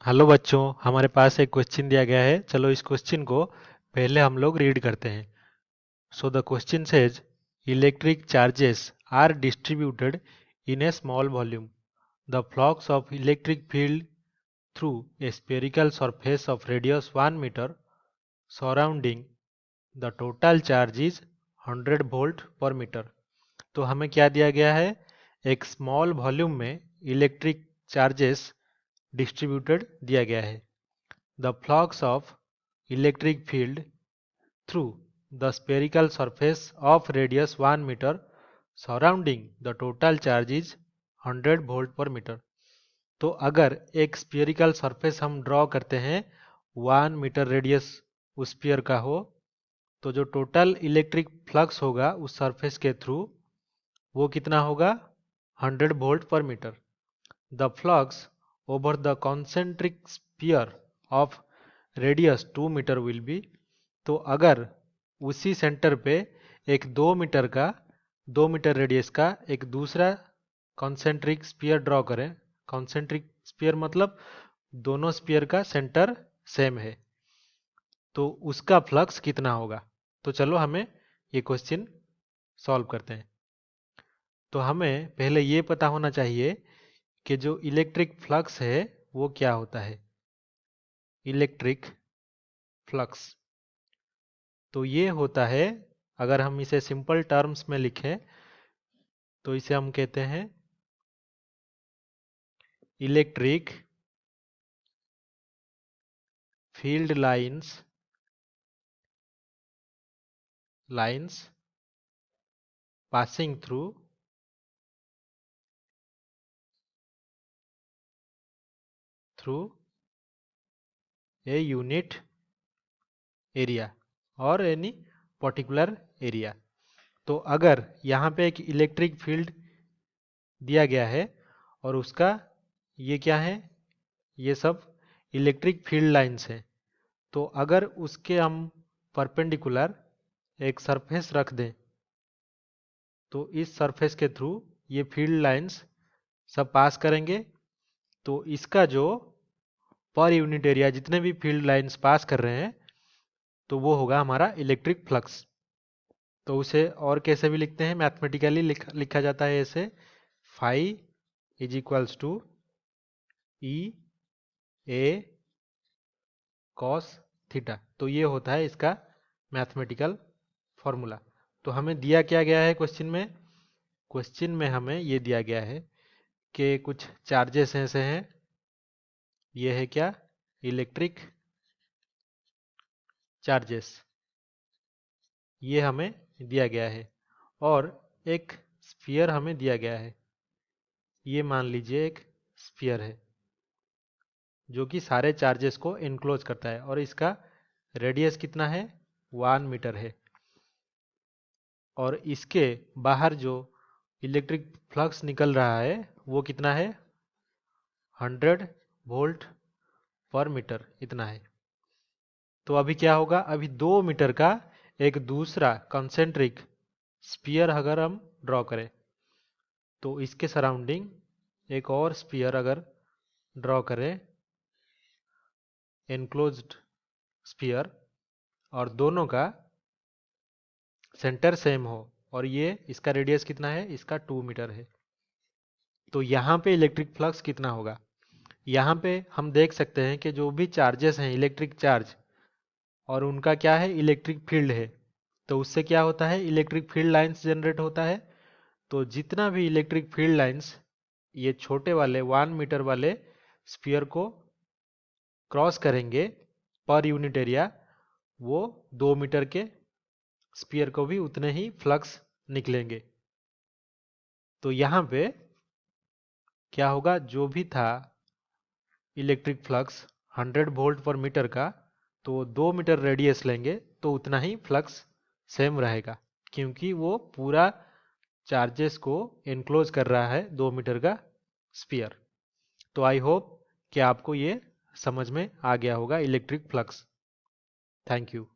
Hello बच्चों, हमारे पास एक क्वेश्चन दिया गया है। चलो इस क्वेश्चन को पहले हम लोग रीड करते हैं। So the question says electric charges are distributed in a small volume. The flux of electric field through a spherical surface of radius 1 metre surrounding the total charge is 100 volt per metre. तो हमें क्या दिया गया है? एक small volume में electric charges distributed दिया गया है। The flux of electric field through the spherical surface of radius 1 meter surrounding the total charge is 100 volt per metre. तो अगर एक स्फीयरिकल सरफेस हम ड्रॉ करते हैं 1 मीटर रेडियस उस स्फीयर का हो, तो जो टोटल इलेक्ट्रिक फ्लक्स होगा उस सरफेस के थ्रू वो कितना होगा? 100 volt per metre. The flux over the concentric sphere of radius 2 metre will be. तो अगर उसी सेंटर पे एक 2 मीटर रेडियस का एक दूसरा कॉन्सेंट्रिक स्फीयर ड्रॉ करें। कॉन्सेंट्रिक स्फीयर मतलब दोनों स्फीयर का सेंटर सेम है, तो उसका फ्लक्स कितना होगा? तो चलो हमें ये क्वेश्चन सॉल्व करते हैं। तो हमें पहले ये पता होना चाहिए कि जो इलेक्ट्रिक फ्लक्स है वो क्या होता है। इलेक्ट्रिक फ्लक्स तो ये होता है, अगर हम इसे सिंपल टर्म्स में लिखें तो इसे हम कहते हैं electric field lines passing through a unit area और एनी पर्टिकुलर एरिया। तो अगर यहाँ पे एक इलेक्ट्रिक फील्ड दिया गया है और उसका ये क्या है? ये सब इलेक्ट्रिक फील्ड लाइंस है। तो अगर उसके हम परपेंडिकुलर एक सरफेस रख दें तो इस सरफेस के थ्रू ये फील्ड लाइंस सब पास करेंगे। तो इसका जो पर यूनिट एरिया जितने भी फील्ड लाइंस पास कर रहे हैं तो वो होगा हमारा इलेक्ट्रिक फ्लक्स। तो उसे और कैसे भी लिखते हैं, मैथमेटिकली लिखा जाता है ऐसे, phi is equals to E A cos theta. तो ये होता है इसका मैथमेटिकल फॉर्मूला। तो हमें दिया क्या गया है क्वेश्चन में? क्वेश्चन में हमें ये दिया गया है कि कुछ चार्जेस ऐसे हैं। ये है क्या? इलेक्ट्रिक चार्जेस, ये हमें दिया गया है। और एक स्फीयर हमें दिया गया है। ये मान लीजिए एक स्फीयर है जो कि सारे चार्जेस को एनक्लोज करता है और इसका रेडियस कितना है? 1 मीटर है। और इसके बाहर जो इलेक्ट्रिक फ्लक्स निकल रहा है वो कितना है? 100 वोल्ट पर मीटर, इतना है। तो अभी क्या होगा? अभी 2 मीटर का एक दूसरा कंसेंट्रिक स्फीयर अगर हम ड्रॉ करें तो इसके सराउंडिंग एक और स्फीयर अगर ड्रॉ करें, एनक्लोज्ड स्फीयर, और दोनों का सेंटर सेम हो और ये इसका रेडियस कितना है? इसका 2 मीटर है। तो यहाँ पे इलेक्ट्रिक फ्लक्स कितना होगा? यहाँ पे हम देख सकते हैं कि जो भी चार्जेस हैं इलेक्ट्रिक चार्ज और उनका क्या है? इलेक्ट्रिक फील्ड है। तो उससे क्या होता है? इलेक्ट्रिक फील्ड लाइंस जनरेट होता है। तो जितना भी इलेक्ट्रिक फील्ड लाइंस ये छोटे वाले 1 मीटर वाले स्फीयर को क्रॉस करेंगे पर यूनिट एरिया, वो 2 मीटर के स्फीयर को भी उतने ही फ्लक्स निकलेंगे। तो यहाँ पे क्या होगा? जो भी था electric flux 100 volt per metre का, तो 2 मीटर रेडियस लेंगे तो उतना ही फ्लक्स सेम रहेगा, क्योंकि वो पूरा चार्जेस को एनक्लोज कर रहा है 2 मीटर का स्फीयर। तो आई होप कि आपको ये समझ में आ गया होगा इलेक्ट्रिक फ्लक्स। Thank you.